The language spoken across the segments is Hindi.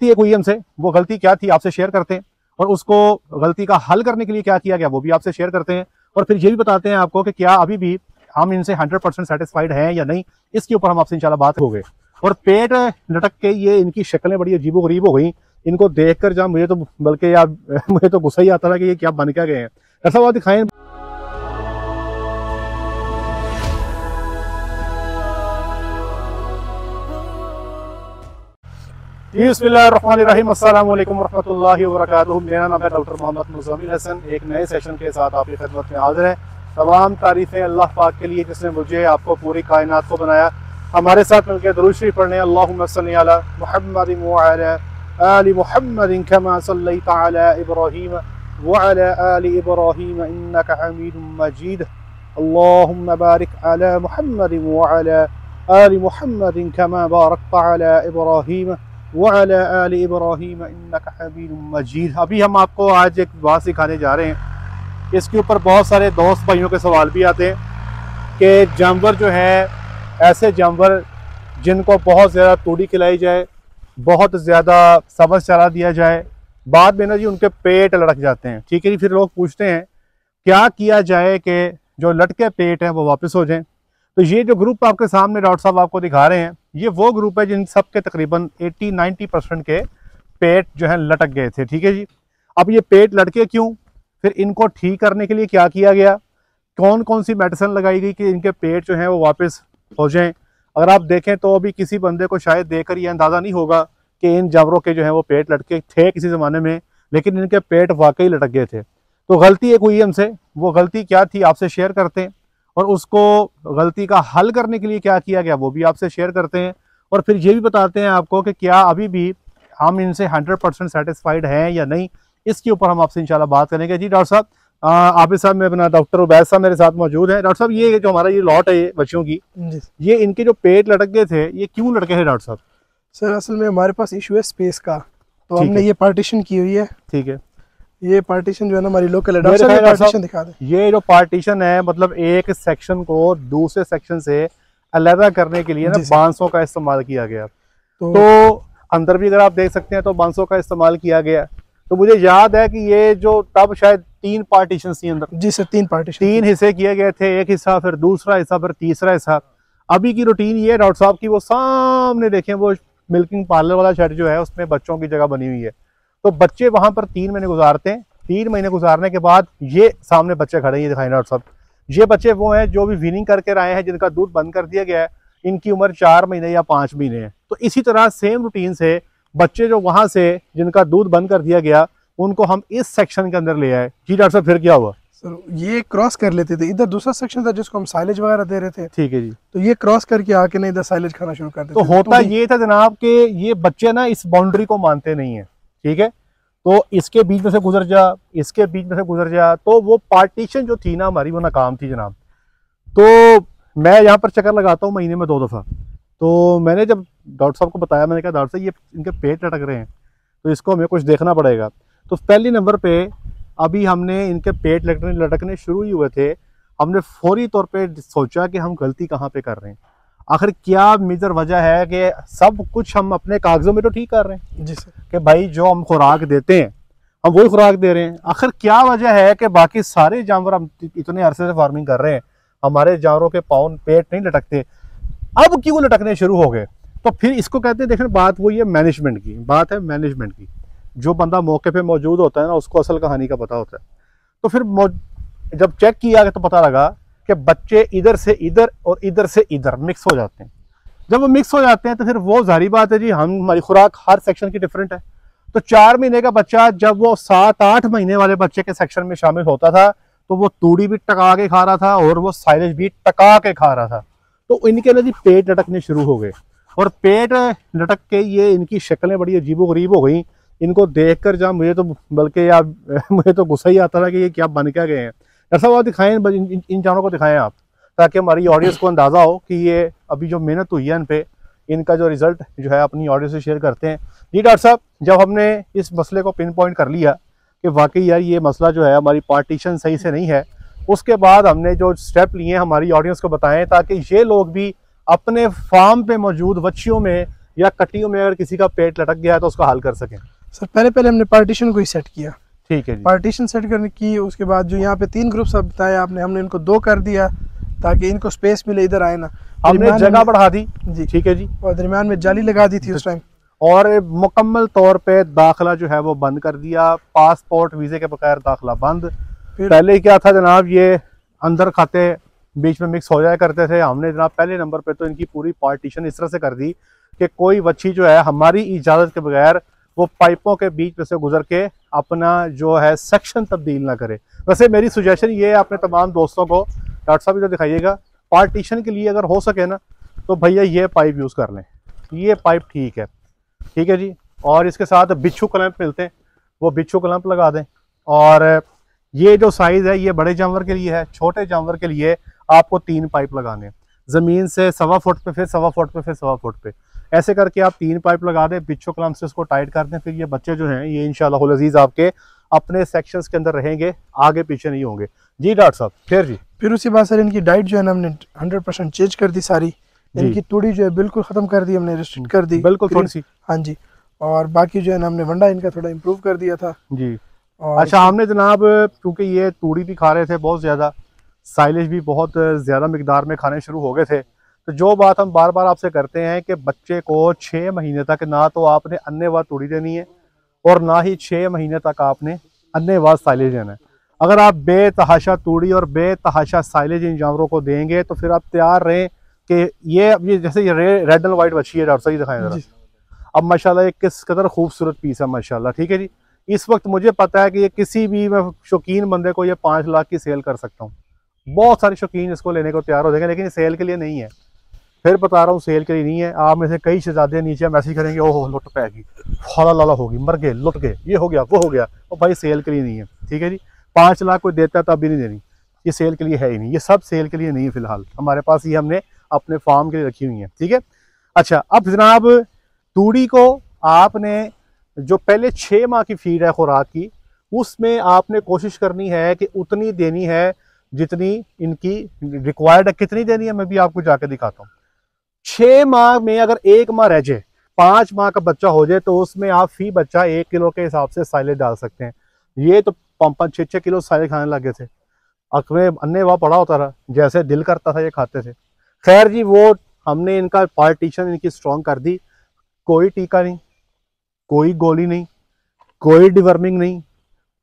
है कोई हमसे, वो गलती क्या थी आपसे शेयर करते हैं, और उसको गलती का हल करने के लिए क्या किया गया वो भी आपसे शेयर करते हैं, और फिर ये भी बताते हैं आपको कि क्या अभी भी हम इनसे 100% सेटिस्फाइड हैं या नहीं। इसके ऊपर हम आपसे इंशाल्लाह बात हो गए। और पेट लटक के ये इनकी शक्लें बड़ी अजीबो गरीब हो गई। इनको देखकर जब मुझे तो बल्कि यार मुझे तो गुस्सा ही आता था कि ये क्या बन क्या गए हैं। ऐसा बात दिखाएं। बिस्मिल्लाहिर्रहमानिर्रहीम, अस्सलाम वालेकुम रहमतुल्लाहि व बरकातुहू। मेरा नाम है डॉक्टर मोहम्मद मुज़म्मिल हसन। एक नए सेशन के साथ आपकी खिदमत में हाजिर है। तमाम तारीफ़ें अल्लाह पाक के लिए जिसने मुझे आपको पूरी कायनात को बनाया। हमारे साथ मिलकर दुरूद शरीफ पढ़ने अल्लाहुम्मा सल्ली अला मुहम्मदिन व अला आलि मुहम्मदिन कमा सल्लैता अला इब्राहीम व अला आलि इब्राहीम इन्नका हमीदुम मजीद। अल्लाहुम्मा बारिक अला मुहम्मदिन व अला आलि मुहम्मदिन कमा बारकता अला इब्राहीम वअला आलि इब्राहीम इन्नका हमीदुम मजीद। अभी हम आपको आज एक बात सिखाने जा रहे हैं। इसके ऊपर बहुत सारे दोस्त भाइयों के सवाल भी आते हैं कि जानवर जो है, ऐसे जानवर जिनको बहुत ज़्यादा तूड़ी खिलाई जाए, बहुत ज़्यादा सब्ज़ चारा दिया जाए, बाद में ना जी उनके पेट लटक जाते हैं। ठीक है जी, फिर लोग पूछते हैं क्या किया जाए कि जो लटके पेट हैं वो वापस हो जाएं। तो ये जो ग्रुप आपके सामने डॉक्टर साहब आपको दिखा रहे हैं, ये वो ग्रुप है जिन सब के तकरीबन 80-90% के पेट जो है लटक गए थे। ठीक है जी, अब ये पेट लटके क्यों, फिर इनको ठीक करने के लिए क्या किया गया, कौन कौन सी मेडिसिन लगाई गई कि इनके पेट जो है वो वापस हो जाएं। अगर आप देखें तो अभी किसी बंदे को शायद देखकर ये अंदाज़ा नहीं होगा कि इन जानवरों के जो है वो पेट लटके थे किसी ज़माने में, लेकिन इनके पेट वाकई लटक गए थे। तो गलती एक हुई हमसे, वो गलती क्या थी आपसे शेयर करते हैं, और उसको गलती का हल करने के लिए क्या किया गया वो भी आपसे शेयर करते हैं, और फिर ये भी बताते हैं आपको कि क्या अभी भी हम इनसे 100% सेटिस्फाइड हैं या नहीं। इसके ऊपर हम आपसे इंशाल्लाह बात करेंगे। जी डॉक्टर साहब, आबिद साहब, मैं अपना डॉक्टर उबैद साहब मेरे साथ मौजूद है। डॉक्टर साहब, ये जो हमारा ये लॉट है ये बच्चों की, ये इनके जो पेट लटक गए थे ये क्यों लटके हैं डॉक्टर साहब? सर असल में हमारे पास इशू है स्पेस का, तो हमने ये पार्टीशन की हुई है। ठीक है, ये पार्टीशन जो है ना हमारी लोकल है। डॉक्टर साहब पार्टीशन दिखा दें। ये जो पार्टीशन है, मतलब एक सेक्शन को दूसरे सेक्शन से अलग करने के लिए ना बांसों का इस्तेमाल किया गया। तो अंदर भी अगर आप देख सकते हैं तो बांसों का इस्तेमाल किया गया। तो मुझे याद है कि ये जो तब शायद 3 पार्टीशन थी अंदर। जी सर, 3 पार्टीशन, 3 हिस्से किए गए थे, एक हिस्सा, फिर दूसरा हिस्सा, फिर तीसरा हिस्सा। अभी की रूटीन ये डॉक्टर साहब की, वो सामने देखें वो मिल्किंग पार्लर वाला शेड जो है उसमें बच्चों की जगह बनी हुई है। तो बच्चे वहां पर 3 महीने गुजारते हैं। 3 महीने गुजारने के बाद ये सामने बच्चे खड़े हैं, ये दिखाई डॉक्टर साहब। ये बच्चे वो हैं जो भी वीनिंग करके आए हैं, जिनका दूध बंद कर दिया गया है। इनकी उम्र 4 महीने या 5 महीने है। तो इसी तरह सेम रूटीन से बच्चे जो वहां से जिनका दूध बंद कर दिया गया, उनको हम इस सेक्शन के अंदर ले आए। जी डॉक्टर साहब, फिर क्या हुआ? सर ये क्रॉस कर लेते थे, इधर दूसरा सेक्शन था जिसको हम साइलेज वगैरह दे रहे थे। ठीक है जी, तो ये क्रॉस करके आके ना इधर साइलेज खाना शुरू कर देते। तो होता ये था जनाब कि ये बच्चे ना इस बाउंड्री को मानते नहीं है। ठीक है, तो इसके बीच में से गुजर जा, इसके बीच में से गुजर जा, तो वो पार्टीशन जो थी ना हमारी, वो नाकाम थी जनाब। तो मैं यहाँ पर चक्कर लगाता हूँ महीने में 2 दफ़ा। तो मैंने जब डॉक्टर साहब को बताया, मैंने कहा डॉक्टर साहब ये इनके पेट लटक रहे हैं, तो इसको हमें कुछ देखना पड़ेगा। तो पहले नंबर पे अभी हमने इनके पेट लटकने शुरू ही हुए थे। हमने फौरी तौर पे सोचा कि हम गलती कहाँ पे कर रहे हैं, आखिर क्या मेजर वजह है कि सब कुछ हम अपने कागजों में तो ठीक कर रहे हैं। जी सर, कि भाई जो हम खुराक देते हैं हम वही खुराक दे रहे हैं। आखिर क्या वजह है कि बाकी सारे जानवर, हम इतने अरसे से फार्मिंग कर रहे हैं, हमारे जानवरों के पाँव पेट नहीं लटकते, अब क्यों लटकने शुरू हो गए? तो फिर इसको कहते हैं, देखें बात वही है मैनेजमेंट की, बात है मैनेजमेंट की। जो बंदा मौके पे मौजूद होता है ना, उसको असल कहानी का पता होता है। तो फिर जब चेक किया गया तो पता लगा कि बच्चे इधर से इधर और इधर से इधर मिक्स हो जाते हैं। जब वो मिक्स हो जाते हैं तो फिर वो जारी बात है जी, हमारी खुराक हर सेक्शन की डिफरेंट है। तो 4 महीने का बच्चा जब वो 7-8 महीने वाले बच्चे के सेक्शन में शामिल होता था, तो वो तूड़ी भी टका के खा रहा था और वो साइलेज भी टका के खा रहा था। तो इनके ना जी पेट लटकने शुरू हो गए, और पेट लटक के ये इनकी शक्लें बड़ी अजीबो गरीब हो गई। इनको देखकर जब मुझे तो बल्कि यार मुझे तो गुस्सा ही आता था कि ये क्या बन क्या गए हैं। ऐसा बात दिखाएं, इन जानवरों को दिखाएं आप, ताकि हमारी ऑडियंस को अंदाज़ा हो कि ये अभी जो मेहनत हुई है इन पे, इनका जो रिजल्ट जो है अपनी ऑडियंस से शेयर करते हैं। जी डॉक्टर साहब, जब हमने इस मसले को पिन पॉइंट कर लिया कि वाकई यार ये मसला जो है हमारी पार्टीशन सही से नहीं है, उसके बाद हमने जो स्टेप लिए हमारी ऑडियंस को बताएं, ताकि ये लोग भी अपने फार्म पे मौजूद बच्चियों में या कटियों में अगर किसी का पेट लटक गया है तो उसका हल कर सकें? सर पहले हमने पार्टीशन को ही सेट किया। ठीक है जी। पार्टीशन सेट करने की, उसके बाद जो यहाँ पे 3 ग्रुप्स अब बताया आपने, हमने इनको 2 कर दिया ताकि इनको स्पेस मिले, इधर आए ना। हमने जगह बढ़ा दी जी, ठीक है जी, और दरमियान में जाली लगा दी थी उस टाइम, और मुकम्मल तौर पे दाखिला जो है वो बंद कर दिया। पासपोर्ट वीजे के बगैर दाखिला बंद। पहले क्या था जनाब, ये अंदर खाते बीच में मिक्स हो जाया करते थे। हमने जनाब पहले नंबर पे तो इनकी पूरी पार्टीशन इस तरह से कर दी कि कोई बच्ची जो है हमारी इजाज़त के बगैर वो पाइपों के बीच में से गुजर के अपना जो है सेक्शन तब्दील ना करे। वैसे मेरी सुजेशन ये है अपने तमाम दोस्तों को, डॉक्टर साहब इधर दिखाइएगा, पार्टीशन के लिए अगर हो सके ना तो भैया ये पाइप यूज़ कर लें, ये पाइप ठीक है, ठीक है जी। और इसके साथ बिच्छू क्लैंप मिलते हैं, वो बिच्छू क्लैंप लगा दें। और ये जो साइज़ है ये बड़े जानवर के लिए है, छोटे जानवर के लिए आपको 3 पाइप लगाने, ज़मीन से 1.25 फुट पे, फिर 1.25 फुट पे, फिर 1.25 फुट पे, ऐसे करके आप 3 पाइप लगा दें, बिच्छू क्लैंप से उसको टाइट कर दें। फिर ये बच्चे जो हैं ये इंशाल्लाह अज़ीज़ आपके अपने सेक्शंस के अंदर रहेंगे, आगे पीछे नहीं होंगे। जी डॉक्टर साहब फिर जी। फिर उसी बाद सर इनकी डाइट जो है ना हमने 100% चेंज कर दी सारी। इनकी तूड़ी जो है बिल्कुल खत्म कर दी हमने, रिस्ट्रिक्ट कर दी बिल्कुल थोड़ी सी। हाँ जी। और बाकी जो है ना हमने वंडा इनका थोड़ा इम्प्रूव कर दिया था जी। और अच्छा, हमने जनाब क्योंकि ये तूड़ी भी खा रहे थे बहुत ज़्यादा, साइलेज भी बहुत ज़्यादा मिकदार में खाने शुरू हो गए थे, तो जो बात हम बार बार आपसे करते हैं कि बच्चे को 6 महीने तक ना तो आपने अन्नेवाह तूड़ी देनी है और ना ही 6 महीने तक आपने अन्नेवाह साइलेज देना है। अगर आप बेतहाशा तूड़ी और बेतहाशा साइलेज इन जानवरों को देंगे तो फिर आप तैयार रहें कि ये जैसे ये रेड एंड वाइट बच्ची है, डॉक्टर साहब दिखाएं जरा। अब माशाल्लाह ये किस कदर खूबसूरत पीस है माशाल्लाह, ठीक है जी। इस वक्त मुझे पता है कि ये किसी भी मैं शौकीन बंदे को ये 5 लाख की सेल कर सकता हूँ, बहुत सारे शौकीन इसको लेने को तैयार हो जाएंगे, लेकिन सेल के लिए नहीं है। फिर बता रहा हूँ सेल के लिए नहीं है। आप में से कई शहजादे नीचे मैसेज करेंगे ओहो लुट पैगी, फाला लाला होगी, मर गए, लुट गए, ये हो गया वो हो गया, तो भाई सेल के लिए नहीं है, ठीक है जी। 5 लाख कोई देता है तब भी नहीं देनी, ये सेल के लिए है ही नहीं, ये सब सेल के लिए नहीं है फिलहाल, हमारे पास ये हमने अपने फार्म के लिए रखी हुई है, ठीक है। अच्छा, अब जनाब तूड़ी को आपने जो पहले 6 माह की फीड है खुराक की, उसमें आपने कोशिश करनी है कि उतनी देनी है जितनी इनकी रिक्वायर्ड है। कितनी देनी है मैं भी आपको जाके दिखाता हूँ। 6 माह में अगर 1 माह रह जाए, 5 माह का बच्चा हो जाए, तो उसमें आप फी बच्चा 1 किलो के हिसाब से साइलेज डाल सकते हैं। ये तो 5-5, 6-6 किलो साइलेज खाने लगे थे, अकवे अन्नेवाह पड़ा होता रहा, जैसे दिल करता था ये खाते थे। खैर जी, वो हमने इनका पार्टीशन इनकी स्ट्रॉन्ग कर दी। कोई टीका नहीं, कोई गोली नहीं, कोई डिवर्मिंग नहीं,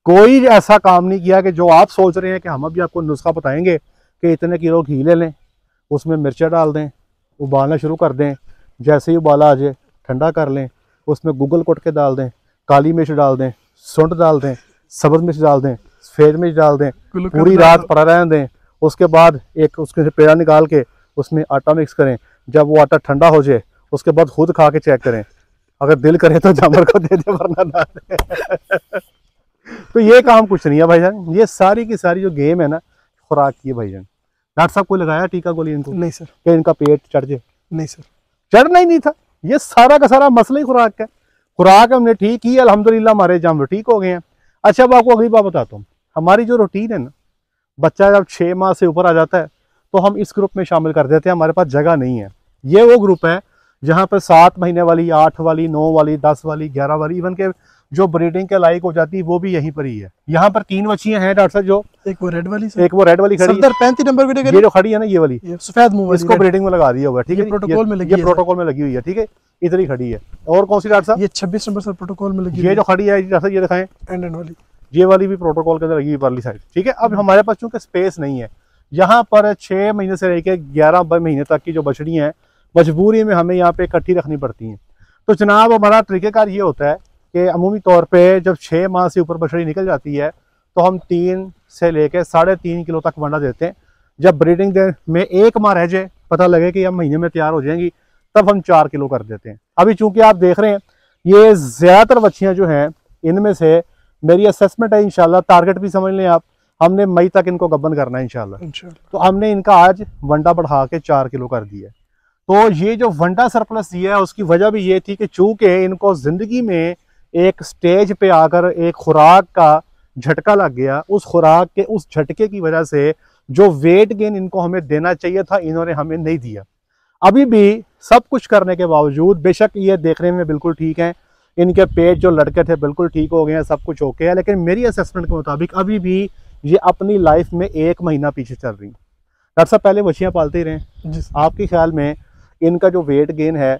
कोई ऐसा काम नहीं किया कि जो आप सोच रहे हैं कि हम अभी आपको नुस्खा बताएंगे कि इतने किलो घी ले लें, उसमें मिर्चा डाल दें, उबालना शुरू कर दें, जैसे ही उबाला आ जाए ठंडा कर लें, उसमें गूगल कुट के डाल दें, काली मिर्च डाल दें, सूंठ डाल दें, सब्ज़ मिर्च डाल दें, सफ़ेद मिर्च डाल दें, पूरी रात पड़ा रहने दें। उसके बाद एक उसके से पेड़ा निकाल के उसमें आटा मिक्स करें। जब वो आटा ठंडा हो जाए उसके बाद खुद खा के चेक करें, अगर दिल करे तो जानवर को दे दे, वरना ना दे। तो ये काम कुछ नहीं है भाईजान, ये सारी की सारी जो गेम है ना खुराक की है भाईजान। डॉक्टर साहब को लगाया टीका गोली इनको? नहीं सर। कि इनका पेट चढ़ जाए? नहीं सर, चढ़ना ही नहीं था। ये सारा का सारा मसला ही खुराक का है। खुराक हमने ठीक की, अल्हम्दुलिल्लाह हमारे जानवर ठीक हो गए हैं। अच्छा, अब आपको अगली बात बताता हूँ। हमारी जो रूटीन है ना, बच्चा जब 6 माह से ऊपर आ जाता है तो हम इस ग्रुप में शामिल कर देते हैं, हमारे पास जगह नहीं है। ये वो ग्रुप है जहाँ पर 7 महीने वाली, 8 वाली, 9 वाली, 10 वाली, 11 वाली, इवन के जो ब्रीडिंग के लायक हो जाती है वो भी यहीं पर ही है। यहाँ पर 3 बच्चियां हैं डॉक्टर साहब, जो एक वो रेड वाली, एक वो रेड वाली खड़ी है, 35 नंबर ये जो खड़ी है ना, ये वाली सफेद मुंह वाली, इसको ब्रीडिंग में लगा दिया हुआ है, ठीक है, प्रोटोकॉल में लगी है, ये प्रोटोकॉल में लगी हुई है, ठीक है, इधर ही खड़ी है। और कौन सी डॉक्टर साहब? ये 26 नंबर सर प्रोटोकॉल में लगी। ये जो खड़ी है डॉक्टर साहब, ये दिखाएं, एंड वाली, ये वाली भी प्रोटोकॉल के अंदर लगी हुई वाली साइड, ठीक है। अब हमारे पास चूंकि स्पेस नहीं है, यहाँ पर 6 महीने से लेकर 11 महीने तक की जो बछड़ी हैं मजबूरी में हमें यहाँ पे इकट्ठी रखनी पड़ती हैं। तो जनाब हमारा तरीक़ेकार ये होता है कि अमूमी तौर पे जब 6 माह से ऊपर बछड़ी निकल जाती है तो हम 3 से लेकर 3.5 किलो तक वंडा देते हैं। जब ब्रीडिंग में 1 माह रह जाए, पता लगे कि हम महीने में तैयार हो जाएंगी, तब हम 4 किलो कर देते हैं। अभी चूंकि आप देख रहे हैं ये ज़्यादातर बच्चियाँ जो हैं, इनमें से मेरी असेसमेंट है इंशाल्लाह, टारगेट भी समझ लें आप, हमने मई तक इनको गबन करना है इंशाल्लाह। तो हमने इनका आज वंडा बढ़ा के 4 किलो कर दिया है। तो ये जो वंडा सरप्लस दिया है उसकी वजह भी ये थी कि चूंकि इनको जिंदगी में एक स्टेज पे आकर एक खुराक का झटका लग गया, उस खुराक के उस झटके की वजह से जो वेट गेन इनको हमें देना चाहिए था, इन्होंने हमें नहीं दिया। अभी भी सब कुछ करने के बावजूद, बेशक ये देखने में बिल्कुल ठीक है, इनके पेट जो लड़के थे बिल्कुल ठीक हो गए हैं, सब कुछ ओके है, लेकिन मेरी असेसमेंट के मुताबिक अभी भी ये अपनी लाइफ में 1 महीना पीछे चल रही हैं। डॉक्टर साहब पहले बच्चियाँ पालते ही रहे, आपके ख्याल में इनका जो वेट गेन है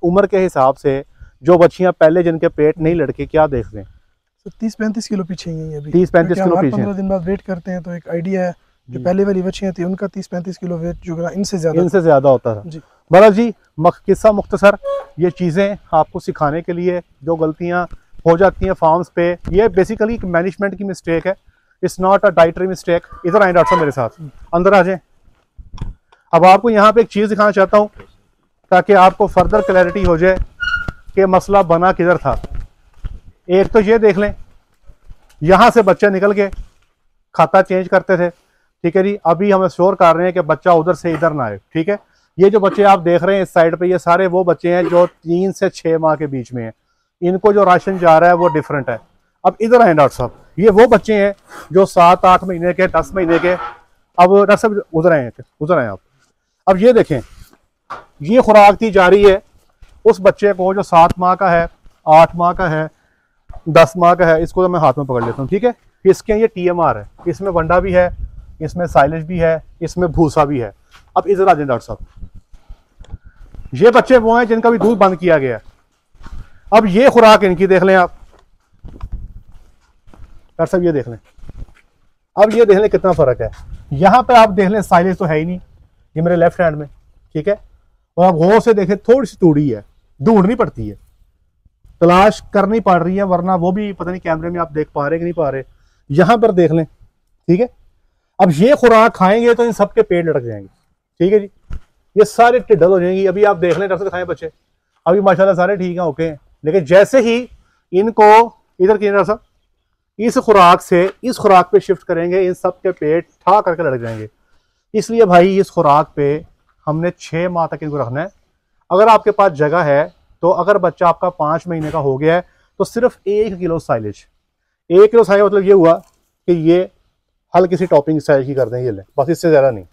उम्र के हिसाब से, जो बच्चियाँ पहले जिनके पेट नहीं लड़के, क्या देख रहे हैं? 30-35 किलो पीछे ही है अभी। 30-35 किलो पीछे। 15 दिन बाद वेट करते हैं तो एक आइडिया है, जो पहले वाली बच्चियाँ थी उनका 30-35 किलो वेट जो इनसे ज्यादा होता था। बड़ा जी किस्सा मुख्तसर, ये चीज़ें आपको सिखाने के लिए, जो गलतियाँ हो जाती हैं फार्म्स पे, ये बेसिकली एक मैनेजमेंट की मिस्टेक है, it's not a dietary mistake. इधर आए डॉक्टर साहब मेरे साथ, अंदर आ जाएं। अब आपको यहाँ पे एक चीज़ दिखाना चाहता हूँ ताकि आपको फर्दर क्लैरिटी हो जाए कि मसला बना किधर था। एक तो ये देख लें, यहाँ से बच्चे निकल के खाता चेंज करते थे, ठीक है जी। अभी हम श्योर कर रहे हैं कि बच्चा उधर से इधर ना आए, ठीक है। ये जो बच्चे आप देख रहे हैं इस साइड पे, ये सारे वो बच्चे हैं जो 3 से 6 माह के बीच में हैं। इनको जो राशन जा रहा है वो डिफरेंट है। अब इधर आए डॉक्टर साहब, ये वो बच्चे हैं जो 7-8 महीने के, 10 महीने के। अब डॉक्टर साहब उधर आए आप। अब ये देखें, ये खुराक दी जा रही है उस बच्चे को जो 7 माह का है, 8 माह का है, 10 माह का है। इसको तो मैं हाथ में पकड़ लेता हूँ, ठीक है। इसके ये TMR है, इसमें वंडा भी है, इसमें साइलेज भी है, इसमें भूसा भी है। अब इधर आ जाए डॉक्टर साहब, ये बच्चे वो हैं जिनका भी दूध बंद किया गया है। अब ये खुराक इनकी देख लें आप डॉक्टर साहब, ये देख लें। अब ये देख लें कितना फर्क है। यहाँ पे आप देख लें साइलेज तो है ही नहीं, ये मेरे लेफ्ट हैंड में, ठीक है। और आप गौर से देखें थोड़ी सी तूड़ी है, ढूंढनी पड़ती है, तलाश करनी पड़ रही है, वरना वो भी पता नहीं कैमरे में आप देख पा रहे कि नहीं पा रहे। यहाँ पर देख लें, ठीक है। अब ये खुराक खाएंगे तो इन सबके पेट लटक जाएंगे, ठीक है जी। ये सारे टिड्डल हो जाएंगी। अभी आप देख लें डॉक्टर दिखाएं बच्चे, अभी माशाल्लाह सारे ठीक हैं, ओके हैं। लेकिन जैसे ही इनको इधर की डॉक्टर साहब इस खुराक से इस खुराक पे शिफ्ट करेंगे, इन सब के पेट ठा करके लटक जाएंगे। इसलिए भाई इस खुराक पे हमने 6 माह तक इनको रखना है। अगर आपके पास जगह है तो अगर बच्चा आपका 5 महीने का हो गया है तो सिर्फ 1 किलो साइलेज, 1 किलो साइलेज मतलब ये हुआ कि ये हल्की सी टॉपिंग साइज की कर दें, ये लें बस, इससे ज़्यादा नहीं।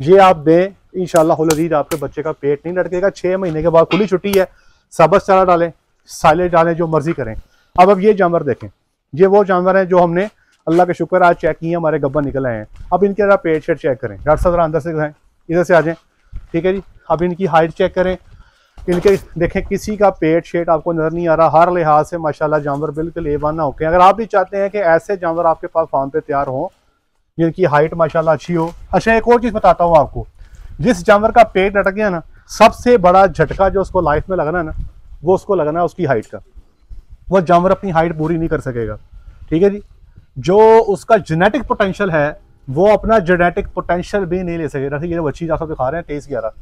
ये आप दें, इंशाल्लाह अज़ीज़ आपके बच्चे का पेट नहीं लटकेगा। 6 महीने के बाद खुली छुट्टी है, सबस चारा डालें, साइलेज डालें, जो मर्जी करें। अब ये जानवर देखें, ये वो जानवर हैं जो हमने अल्लाह के शुक्र आज चेक किए, हमारे गब्बर निकल आए हैं। अब इनके जरा पेट शेट चेक करें डॉक्टर साहब, अंदर से दिखाएं, इधर से आ जाएं, ठीक है जी। अब इनकी हाइट चेक करें, इनके देखें किसी का पेट शेट आपको नजर नहीं आ रहा। हर लिहाज से माशाल्लाह जानवर बिल्कुल A1 होके। अगर आप भी चाहते हैं कि ऐसे जानवर आपके पास फार्म पे तैयार हों जिनकी हाइट माशाल्लाह अच्छी हो। अच्छा एक और चीज़ बताता हूँ आपको, जिस जानवर का पेट लटक गया ना, सबसे बड़ा झटका जो उसको लाइफ में लगना है ना, वो उसको लगना है उसकी हाइट का। वो जानवर अपनी हाइट पूरी नहीं कर सकेगा, ठीक है जी। जो उसका जेनेटिक पोटेंशियल है वो अपना जेनेटिक पोटेंशियल भी नहीं ले सकेगा। ये बच्ची जैसा दिखा रहे हैं 23-11,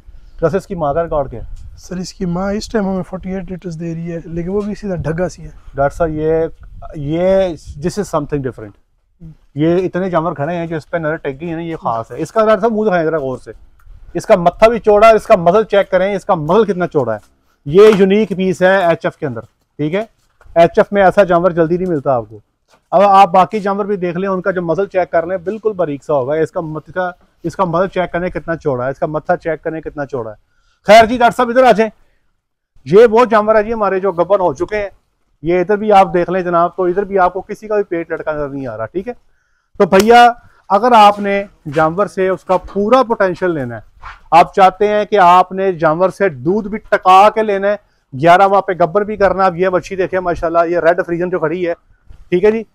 जैसे इसकी माँ का रिकॉर्ड क्या है सर? इसकी माँ इस टाइम हमें 48 लीटर्स दे रही है, लेकिन वो भी सीधा ढगा सी है डॉक्टर साहब। ये दिस इज समथिंग डिफरेंट। ये इतने जानवर खड़े हैं जो इस पर नजर टेक गई है ना, ये खास है। इसका डॉक्टर साहब मुंह दिखाएं जरा गौर से, इसका मत्था भी चौड़ा है, इसका मसल चेक करें, इसका मसल कितना चौड़ा है। ये यूनिक पीस है HF के अंदर, ठीक है। HF में ऐसा जानवर जल्दी नहीं मिलता आपको। अब आप बाकी जानवर भी देख लें, उनका जो मसल चेक कर लें बिल्कुल बारीक सा होगा। इसका मसल चेक करने कितना चौड़ा है, इसका मत्था चेक करने कितना चौड़ा है। खैर जी डॉक्टर साहब इधर आ जाए, ये वो जानवर है जी हमारे जो गब्बर हो चुके हैं। ये इधर भी आप देख लें जनाब, तो इधर भी आपको किसी का भी पेट लटका नजर नहीं आ रहा, ठीक है। तो भैया अगर आपने जानवर से उसका पूरा पोटेंशियल लेना है, आप चाहते हैं कि आपने जानवर से दूध भी टका के लेना है, 11 माह पे गब्बर भी करना। अब ये बच्ची देखे माशाल्लाह, ये रेड फ्रीजन जो खड़ी है, ठीक है जी।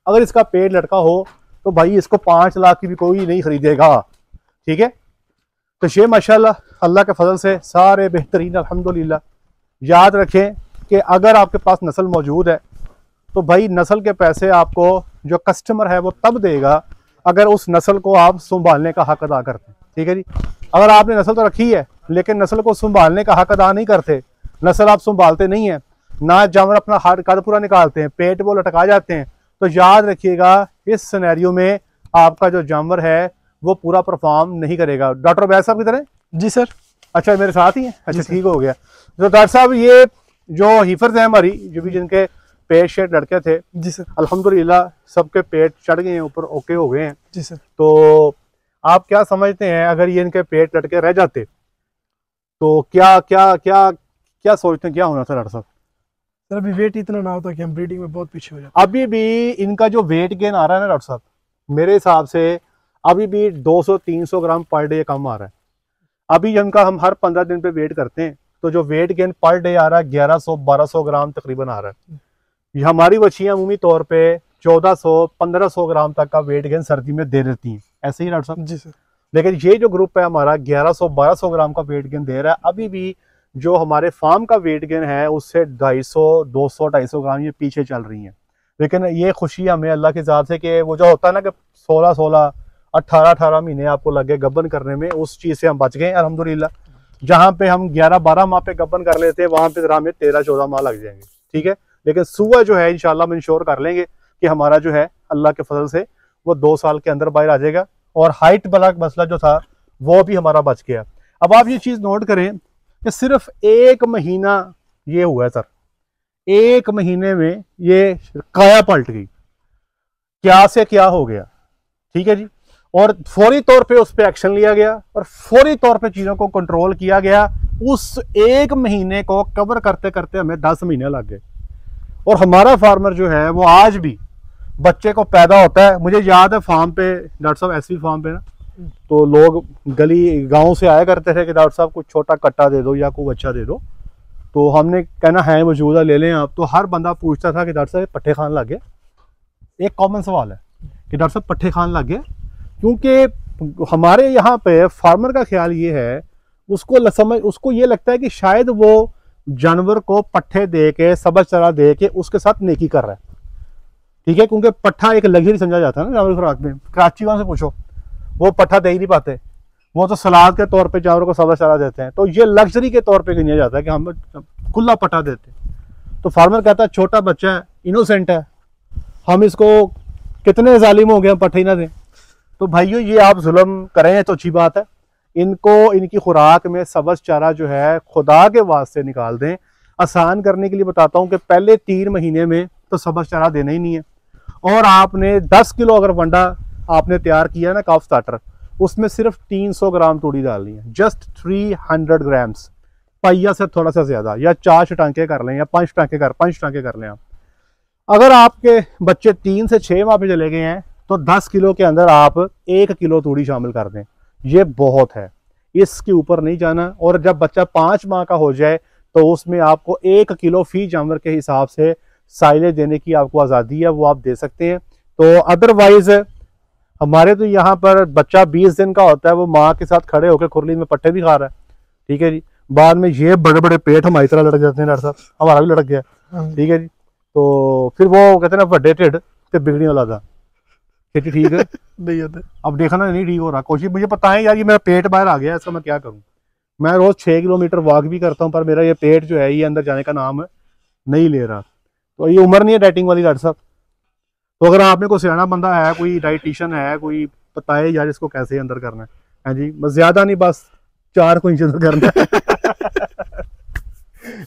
अगर इसका पेट लटका हो तो भाई इसको 5 लाख की भी कोई नहीं खरीदेगा, ठीक है। तो ये माशाल्लाह अल्लाह के फजल से सारे बेहतरीन अल्हम्दुलिल्लाह। याद रखें कि अगर आपके पास नस्ल मौजूद है तो भाई नस्ल के पैसे आपको जो कस्टमर है वो तब देगा अगर उस नस्ल को आप संभालने का हक अदा करते हैं, ठीक है जी। अगर आपने नस्ल तो रखी है लेकिन नस्ल को संभालने का हक अदा नहीं करते, नस्ल आप संभालते नहीं है, ना जानवर अपना हार्ड कद पूरा निकालते हैं, पेट वो लटका जाते हैं, तो याद रखिएगा इस सिनेरियो में आपका जो जानवर है वो पूरा परफॉर्म नहीं करेगा। डॉक्टर बैस साहब की तरह? जी सर। अच्छा मेरे साथ ही है, अच्छा ठीक हो गया। तो डॉक्टर साहब ये जो हीफर्स हैं हमारी, जो भी जिनके पेट शेट लड़के थे, जी सर, अल्हम्दुलिल्लाह सबके पेट चढ़ गए हैं ऊपर, ओके हो गए हैं। जी सर। तो आप क्या समझते हैं अगर ये इनके पेट लटके रह जाते तो क्या क्या क्या क्या सोचते हैं क्या होना था डॉक्टर साहब? सर अभी वेट इतना ना होता कि हम ब्रीडिंग में बहुत पीछे हो जाते। अभी भी इनका जो वेट गेन आ रहा है ना डॉक्टर साहब, मेरे हिसाब से अभी भी 200-300 ग्राम पर डे कम आ रहा है। अभी इनका हम हर 15 दिन पे वेट करते हैं तो जो वेट गेन पर डे आ रहा है 1100-1200 ग्राम तकरीबन आ रहा है। ये हमारी बच्चियां अमूमी तौर पे 1400-1500 ग्राम तक का वेट गेन सर्दी में दे देती हैं, ऐसे ही डॉक्टर साहब? जी सर। लेकिन ये जो ग्रुप है हमारा 1100-1200 ग्राम का वेट गेन दे रहा है। अभी भी जो हमारे फार्म का वेट गेन है उससे 250-200-250 ग्राम ये पीछे चल रही हैं। लेकिन ये खुशी हमें अल्लाह के हिसाब से कि वो जो होता है ना कि 16-16 18-18 महीने आपको लगे गब्बन करने में, उस चीज़ से हम बच गए अल्हम्दुलिल्लाह। जहाँ पे हम 11-12 माह पे गब्बन कर लेते हैं वहाँ पे जरा हमें 13-14 माह लग जाएंगे, ठीक है। लेकिन सुबह जो है इंशाल्लाह हम इंश्योर कर लेंगे कि हमारा जो है अल्लाह के फजल से वो 2 साल के अंदर बाहर आ जाएगा और हाइट वाला मसला जो था वो भी हमारा बच गया। अब आप ये चीज़ नोट करें कि सिर्फ 1 महीना ये हुआ है सर, 1 महीने में ये काया पलट गई, क्या से क्या हो गया, ठीक है जी। और फौरी तौर पे उस पर एक्शन लिया गया और फौरी तौर पे चीज़ों को कंट्रोल किया गया। उस 1 महीने को कवर करते करते हमें 10 महीने लग गए। और हमारा फार्मर जो है वो आज भी बच्चे को पैदा होता है, मुझे याद है फार्म पे डॉक्टर साहब एसवी फार्म पे ना, तो लोग गली गांव से आया करते थे कि डॉक्टर साहब कुछ छोटा कट्टा दे दो या कोई बच्चा दे दो, तो हमने कहना है मौजूद है ले लें आप। तो हर बंदा पूछता था कि डॉक्टर साहब पट्ठे खान लग गए। एक कॉमन सवाल है कि डॉक्टर साहब पट्ठे खान लग गए, क्योंकि हमारे यहाँ पे फार्मर का ख्याल ये है, उसको ये लगता है कि शायद वो जानवर को पट्ठे दे के सब्ज़ चारा दे के उसके साथ नेकी कर रहा है, ठीक है। क्योंकि पट्ठा एक लग्जरी समझा जाता है ना जानवर खुराक में। कराची वालों से पूछो, वो पट्ठा दे ही नहीं पाते, वो तो सलाद के तौर पे जानवर को सब्ज़ चारा देते हैं। तो ये लग्जरी के तौर पे गिना जाता है कि हम खुला पट्ठा देते। तो फार्मर कहता है छोटा बच्चा है, इनोसेंट है, हम इसको कितने जालिम हो गए, हम पट्ठे ही ना दें। तो भाइयों ये आप जुल्म करें तो अच्छी बात है, इनको इनकी खुराक में सब्ज़ चारा जो है खुदा के वास्ते निकाल दें। आसान करने के लिए बताता हूँ कि पहले 3 महीने में तो सब्ज़ चारा देना ही नहीं है, और आपने 10 किलो अगर वंडा आपने तैयार किया ना काफ स्टार्टर, उसमें सिर्फ 300 ग्राम तूड़ी डालनी है, जस्ट 300 ग्राम्स, पहिया से थोड़ा सा ज़्यादा, या 4 टांके कर लें या 5 टांके कर लें आप। अगर आपके बच्चे 3 से 6 माह पे चले गए हैं तो 10 किलो के अंदर आप 1 किलो तूड़ी शामिल कर दें, ये बहुत है, इसके ऊपर नहीं जाना। और जब बच्चा 5 माह का हो जाए तो उसमें आपको 1 किलो फी जानवर के हिसाब से साइलेज देने की आपको आज़ादी है, वो आप दे सकते हैं। तो अदरवाइज हमारे तो यहाँ पर बच्चा 20 दिन का होता है, वो माँ के साथ खड़े होकर खुरली में पट्टे भी खा रहा है, ठीक है जी। बाद में ये बड़े बड़े पेट हमारी तरह लड़क जाते हैं डॉक्टर साहब, हमारा भी लड़क गया, ठीक है जी। तो फिर वो कहते हैं ना बड़े ढिड ते बिगड़ी वाला था, खेती ठीक है नहीं होता। अब देखा ना नहीं ठीक हो रहा, कोशिश मुझे पता है यार ये मेरा पेट बाहर आ गया, इसका मैं क्या करूं। मैं रोज 6 किलोमीटर वॉक भी करता हूं पर मेरा ये पेट जो है ये अंदर जाने का नाम नहीं ले रहा। तो ये उम्र नहीं है डाइटिंग वाली डॉक्टर साहब। तो अगर आप में कोई सियाना बंदा है, कोई डाइटिशियन है, कोई बताए यार इसको कैसे अंदर करना है जी, बस ज्यादा नहीं, बस 4 को इंच अंदर करना है।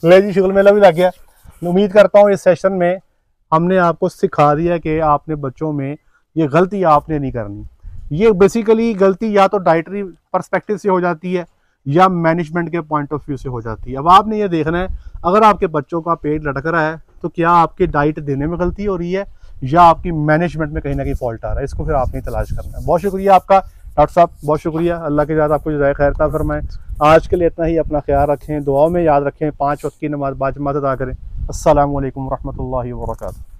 ले जी शुक्र मेला भी लग गया। उम्मीद करता हूँ इस सेशन में हमने आपको सिखा दिया कि आपने बच्चों में ये गलती आपने नहीं करनी। ये बेसिकली गलती या तो डाइटरी पर्सपेक्टिव से हो जाती है या मैनेजमेंट के पॉइंट ऑफ व्यू से हो जाती है। अब आपने ये देखना है अगर आपके बच्चों का पेट लटक रहा है तो क्या आपकी डाइट देने में गलती हो रही है या आपकी मैनेजमेंट में कहीं ना कहीं फॉल्ट आ रहा है, इसको फिर आपने तलाश करना है। बहुत शुक्रिया आपका डॉक्टर साहब, बहुत शुक्रिया। अल्लाह के साथ आपको जज़ाए खैर अता फरमाए। आज के लिए इतना ही, अपना ख्याल रखें, दुआओं में याद रखें, 5 वक्त की नमाज बाजमात अदा करें। अस्सलामु अलैकुम रहमतुल्लाहि व बरकातुहू।